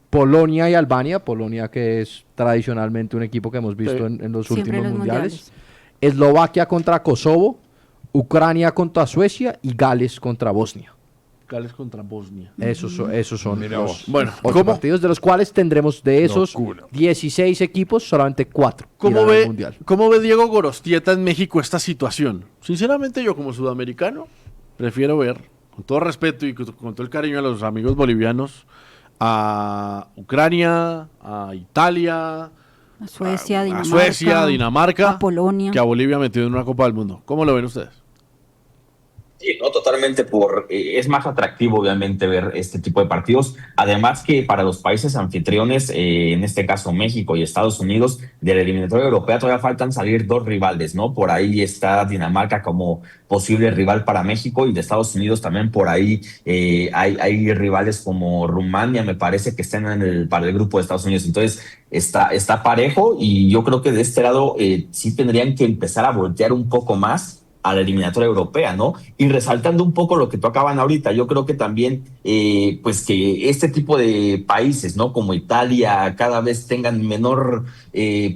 Polonia y Albania, Polonia que es tradicionalmente un equipo que hemos visto en los últimos mundiales. Eslovaquia contra Kosovo, Ucrania contra Suecia y Gales contra Bosnia.
Gales contra Bosnia.
Esos son los partidos de los cuales tendremos de esos 16 equipos, solamente 4.
¿Cómo ve Diego Gorostieta en México esta situación? Sinceramente yo como sudamericano prefiero ver, con todo respeto y con todo el cariño a los amigos bolivianos, a Ucrania, a Italia,
a Suecia,
Dinamarca,
a Polonia,
que a Bolivia metido en una Copa del Mundo. ¿Cómo lo ven ustedes?
Sí, no, totalmente es más atractivo obviamente ver este tipo de partidos, además que para los países anfitriones, en este caso México y Estados Unidos, de la eliminatoria europea todavía faltan salir 2 rivales, ¿no? Por ahí está Dinamarca como posible rival para México y de Estados Unidos también por ahí hay rivales como Rumania, me parece que están para el grupo de Estados Unidos, entonces está parejo y yo creo que de este lado sí tendrían que empezar a voltear un poco más a la eliminatoria europea, ¿no? Y resaltando un poco lo que tocaban ahorita, yo creo que también, pues que este tipo de países, ¿no? Como Italia, cada vez tengan menor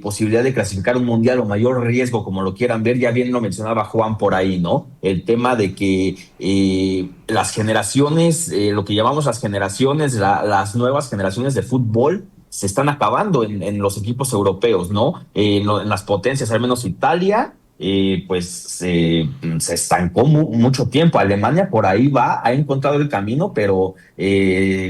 posibilidad de clasificar un mundial o mayor riesgo, como lo quieran ver, ya bien lo mencionaba Juan por ahí, ¿no? El tema de que las generaciones, lo que llamamos las generaciones, las nuevas generaciones de fútbol, se están acabando en los equipos europeos, ¿no? En las potencias, al menos Italia, pues se estancó mucho tiempo. Alemania por ahí ha encontrado el camino, pero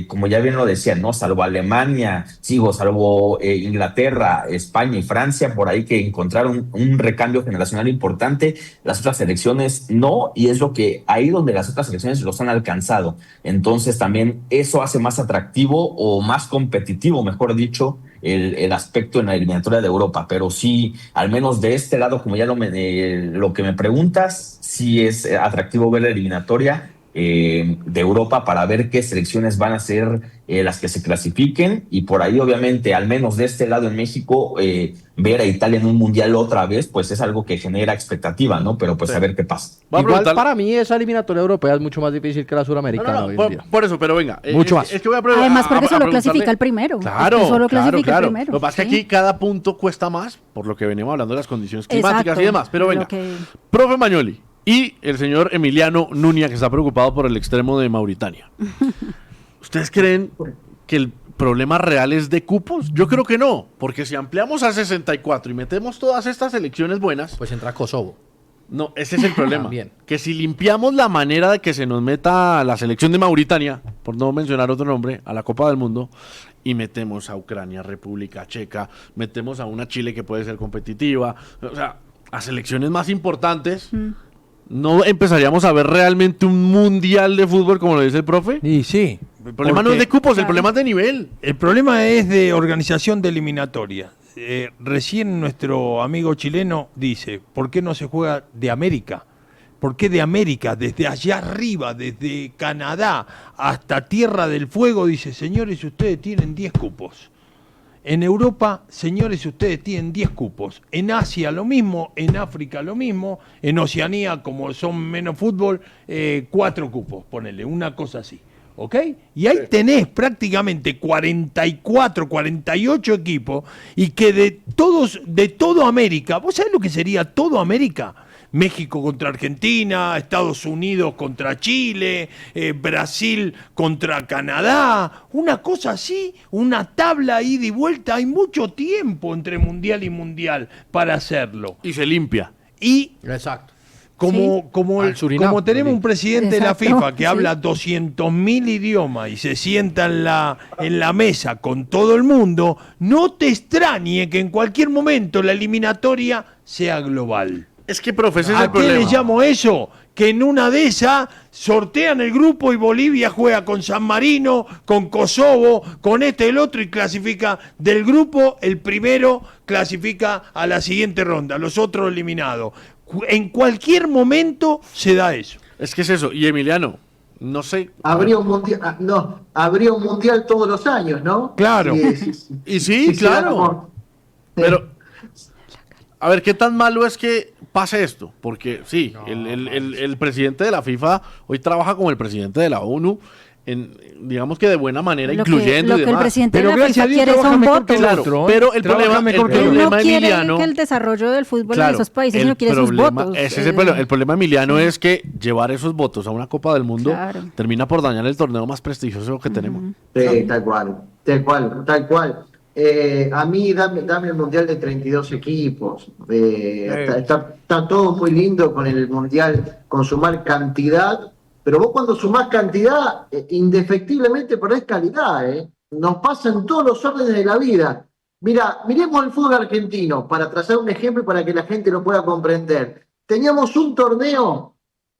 como ya bien lo decían, ¿no? Salvo Alemania, salvo Inglaterra, España y Francia, por ahí que encontraron un recambio generacional importante, las otras selecciones no, y es lo que ahí donde las otras selecciones los han alcanzado. Entonces también eso hace más atractivo o más competitivo, mejor dicho, el aspecto en la eliminatoria de Europa, pero sí, al menos de este lado, como ya lo que me preguntas, sí es atractivo ver la eliminatoria de Europa para ver qué selecciones van a ser las que se clasifiquen y por ahí obviamente, al menos de este lado en México, ver a Italia en un mundial otra vez, pues es algo que genera expectativa, ¿no? Pero pues a ver qué pasa.
Igual para mí esa eliminatoria europea es mucho más difícil que la suramericana.
Por eso, pero venga.
Mucho más.
Es que voy a
además porque solo clasifica el primero.
Claro,
solo clasifica el primero.
Lo que pasa es que aquí cada punto cuesta más, por lo que venimos hablando de las condiciones climáticas y demás. Pero venga, profe Magnoli y el señor Emiliano Nuña, que está preocupado por el extremo de Mauritania. ¿Ustedes creen que el problema real es de cupos? Yo creo que no, porque si ampliamos a 64 y metemos todas estas selecciones buenas,
pues entra Kosovo.
No, ese es el problema.
También.
Que si limpiamos la manera de que se nos meta la selección de Mauritania, por no mencionar otro nombre, a la Copa del Mundo, y metemos a Ucrania, República Checa, metemos a una Chile que puede ser competitiva, o sea, a selecciones más importantes, ¿no empezaríamos a ver realmente un mundial de fútbol, como lo dice el profe?
Y sí.
El problema no es de cupos, el problema es de nivel.
El problema es de organización de eliminatoria. Recién nuestro amigo chileno dice, ¿por qué no se juega de América? ¿Por qué de América? Desde allá arriba, desde Canadá hasta Tierra del Fuego, dice, señores, ustedes tienen 10 cupos. En Europa, señores, ustedes tienen 10 cupos. En Asia lo mismo, en África lo mismo, en Oceanía, como son menos fútbol, 4 cupos, ponele, una cosa así. ¿Ok? Y ahí tenés prácticamente 44, 48 equipos y que de todo América, ¿vos sabés lo que sería todo América? México contra Argentina, Estados Unidos contra Chile, Brasil contra Canadá, una cosa así, una tabla ida y vuelta, hay mucho tiempo entre mundial y mundial para hacerlo.
Y se limpia.
Y
Exacto.
como tenemos un presidente
Exacto,
de la FIFA que
sí.
habla 200.000 idiomas y se sienta en la mesa con todo el mundo, no te extrañe que en cualquier momento la eliminatoria sea global.
Es que, profe, ese es el
¿A qué
problema.
le llamo eso? Que en una de esas sortean el grupo y Bolivia juega con San Marino, con Kosovo, con este y el otro y clasifica del grupo, el primero clasifica a la siguiente ronda, los otros eliminados. En cualquier momento se da eso.
Es que es eso. Y Emiliano, no sé.
Habría un mundial, habría un mundial todos los años, ¿no?
Claro.
Y sí, claro. Pero, a ver, ¿qué tan malo es que pase esto? Porque sí, el presidente de la FIFA hoy trabaja como el presidente de la ONU, digamos que de buena manera, incluyendo
lo
y
que el
demás.
presidente
Pero
de la
gracias
FIFA
a Dios
quiere
trabaja
son
mejor que
votos.
el
Claro,
otro,
pero el
trabaja
problema,
mejor que el
Él
otro.
no quiere
Emiliano,
que el desarrollo del fútbol
claro,
en esos países,
el
sino quiere sus
problema-
votos.
ese es el problema, Emiliano, es que llevar esos votos a una Copa del Mundo
Claro.
termina por dañar el torneo más prestigioso que tenemos.
Sí, tal cual. A mí dame el mundial de 32 equipos. Está todo muy lindo con el mundial, con sumar cantidad, pero vos cuando sumás cantidad, indefectiblemente perdés calidad. Nos pasa en todos los órdenes de la vida. Mira, miremos el fútbol argentino para trazar un ejemplo y para que la gente lo pueda comprender. Teníamos un torneo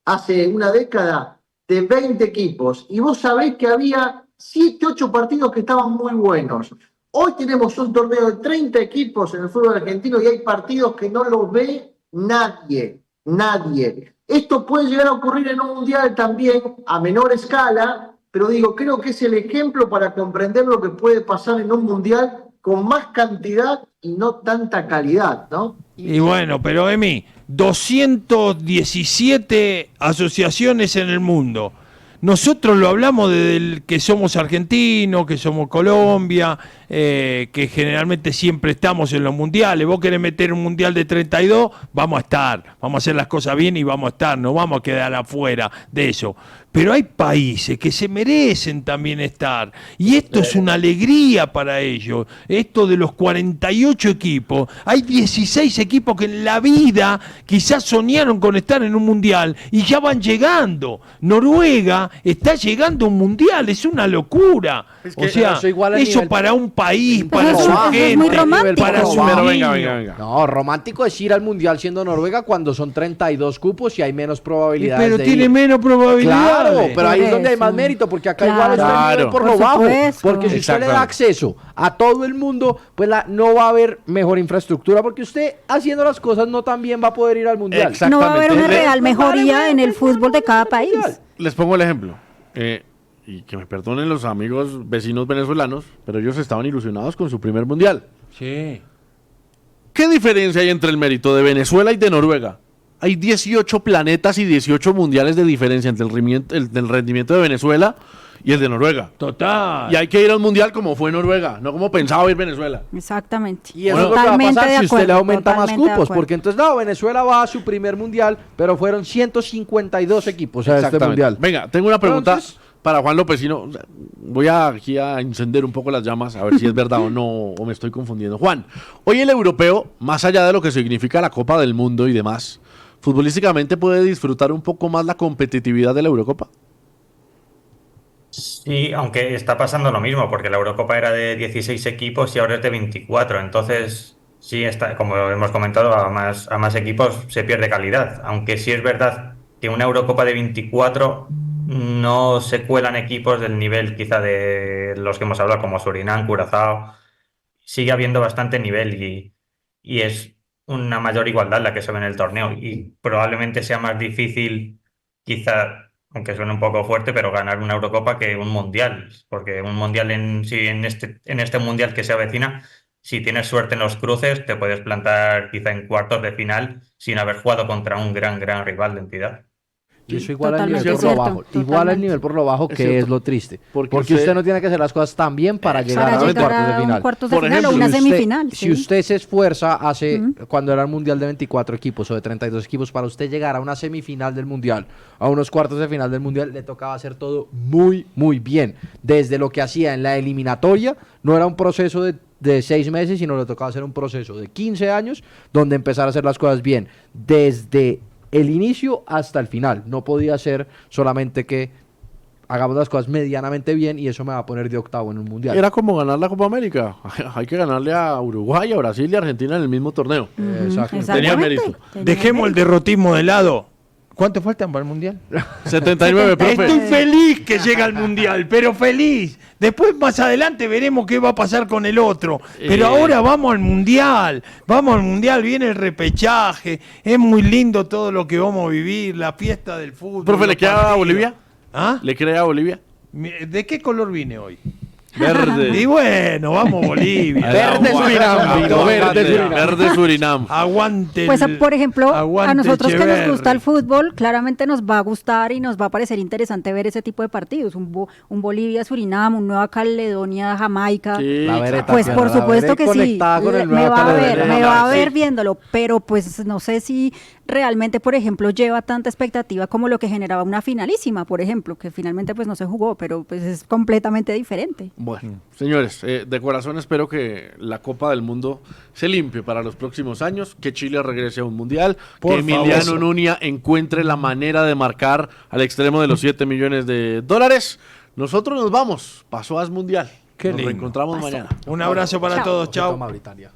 hace una década de 20 equipos y vos sabés que había 7, 8 partidos que estaban muy buenos. Hoy tenemos un torneo de 30 equipos en el fútbol argentino y hay partidos que no los ve nadie. Esto puede llegar a ocurrir en un mundial también a menor escala, pero creo que es el ejemplo para comprender lo que puede pasar en un mundial con más cantidad y no tanta calidad, ¿no?
Y bueno, pero Emi, 217 asociaciones en el mundo. Nosotros lo hablamos desde el que somos argentinos, que somos Colombia, que generalmente siempre estamos en los mundiales. Vos querés meter un mundial de 32, vamos a estar, vamos a hacer las cosas bien y vamos a estar, no vamos a quedar afuera de eso. Pero hay países que se merecen también estar, y esto es una alegría para ellos. Esto de los 48 equipos, hay 16 equipos que en la vida quizás soñaron con estar en un mundial y ya van llegando. Noruega está llegando a un mundial, es una locura.
Es que
o sea,
eso igual a
eso
nivel-
para un país,
Pero
para
eso
su
es muy
gente,
romántico.
para su
Pero
niño.
venga.
No, romántico es ir al mundial siendo Noruega cuando son 32 cupos y hay menos probabilidades
Pero
de
tiene
ir.
menos probabilidades.
Claro, pero ahí
Por
es donde hay
eso.
más mérito, porque acá
Claro.
igual está el nivel por lo
Por
bajo.
supuesto.
Porque si usted le da acceso a todo el mundo, pues no va a haber mejor infraestructura, porque usted haciendo las cosas no tan bien va a poder ir al mundial.
Exacto.
No va a haber una
Exactamente.
real mejoría en el fútbol de cada país.
Les pongo el ejemplo. Y que me perdonen los amigos vecinos venezolanos, pero ellos estaban ilusionados con su primer mundial.
Sí.
¿Qué diferencia hay entre el mérito de Venezuela y de Noruega? Hay 18 planetas y 18 mundiales de diferencia entre el rendimiento de Venezuela y el de Noruega.
Total.
Y hay que ir a un mundial como fue Noruega, no como pensaba ir Venezuela.
Exactamente.
Y eso es lo que va a
Totalmente
pasar
de
si usted le
acuerdo,
aumenta más
totalmente de
cupos,
acuerdo.
porque entonces no, Venezuela va a su primer mundial, pero fueron 152 equipos a este
Exactamente.
mundial.
Venga, tengo una pregunta
Entonces-
para Juan Lopezino. Voy aquí a encender un poco las llamas, a ver si es verdad o no, o me estoy confundiendo. Juan, hoy el europeo, más allá de lo que significa la Copa del Mundo y demás, futbolísticamente puede disfrutar un poco más la competitividad de la Eurocopa.
Sí, aunque está pasando lo mismo, porque la Eurocopa era de 16 equipos y ahora es de 24. Entonces, sí, está, como hemos comentado, a más equipos se pierde calidad. Aunque sí es verdad que una Eurocopa de 24 no se cuelan equipos del nivel quizá de los que hemos hablado, como Surinam, Curazao. Sigue habiendo bastante nivel y es una mayor igualdad la que se ve en el torneo. Y probablemente sea más difícil, quizá, aunque suene un poco fuerte, pero ganar una Eurocopa que un Mundial. Porque un Mundial en este Mundial que se avecina, si tienes suerte en los cruces, te puedes plantar quizá en cuartos de final sin haber jugado contra un gran rival de entidad.
Y eso igual al nivel
Totalmente
por lo
cierto,
bajo. Igual al
totalmente.
nivel por lo bajo,
Es
que
cierto.
es lo triste.
Porque
Porque
usted
usted no tiene que hacer las cosas tan bien para llegar
Para
a los
llegar
cuartos de
a un
final.
cuartos de
Por
final o
ejemplo,
una
Si usted-
semifinal.
Si
sí.
usted se esfuerza cuando era el mundial de 24 equipos o de 32 equipos, para usted llegar a una semifinal del mundial, a unos cuartos de final del mundial, le tocaba hacer todo muy bien. Desde lo que hacía en la eliminatoria, no era un proceso de 6 meses, sino le tocaba hacer un proceso de 15 años, donde empezar a hacer las cosas bien. Desde el inicio hasta el final. No podía ser solamente que hagamos las cosas medianamente bien y eso me va a poner de octavo en un mundial.
Era como ganar la Copa América. Hay que ganarle a Uruguay, a Brasil y a Argentina en el mismo torneo.
Exacto.
Tenía mérito.
Dejemos el derrotismo de lado. ¿Cuánto faltan para el Mundial?
79, profe.
Estoy feliz que llega al Mundial, pero feliz. Después, más adelante, veremos qué va a pasar con el otro. Pero ahora vamos al Mundial. Vamos al Mundial, viene el repechaje. Es muy lindo todo lo que vamos a vivir, la fiesta del fútbol.
Profe, ¿le
los
queda a
partidos.
Bolivia?
¿Ah?
¿Le cree a Bolivia?
¿De qué color vine hoy?
Verde.
Y bueno, vamos Bolivia.
Verde Surinam, Vino, verde Surinam.
Verde Surinam.
Aguante.
Pues, por ejemplo, a
aguante
nosotros que nos
Echeverri.
gusta el fútbol, claramente nos va a gustar y nos va a parecer interesante ver ese tipo de partidos. Un Bolivia-Surinam, un Nueva Caledonia-Jamaica.
Sí.
La veré,
Pues
Tatiana,
por
la
supuesto
veré
que sí,
conectada con el
me
Nueva
va a ver,
Caledonia.
me va a
Sí.
ver viéndolo, pero pues no sé si realmente, por ejemplo, lleva tanta expectativa como lo que generaba una finalísima, por ejemplo, que finalmente pues no se jugó, pero pues es completamente diferente.
Bueno, señores, de corazón espero que la Copa del Mundo se limpie para los próximos años, que Chile regrese a un mundial,
Por
que Emiliano
favor.
Nuña encuentre la manera de marcar al extremo de los 7 millones de dólares. Nosotros nos vamos, pasó a Mundial.
Qué
Nos
lindo.
reencontramos mañana.
Un abrazo para
Chao.
todos, chao.
Toma, Britania.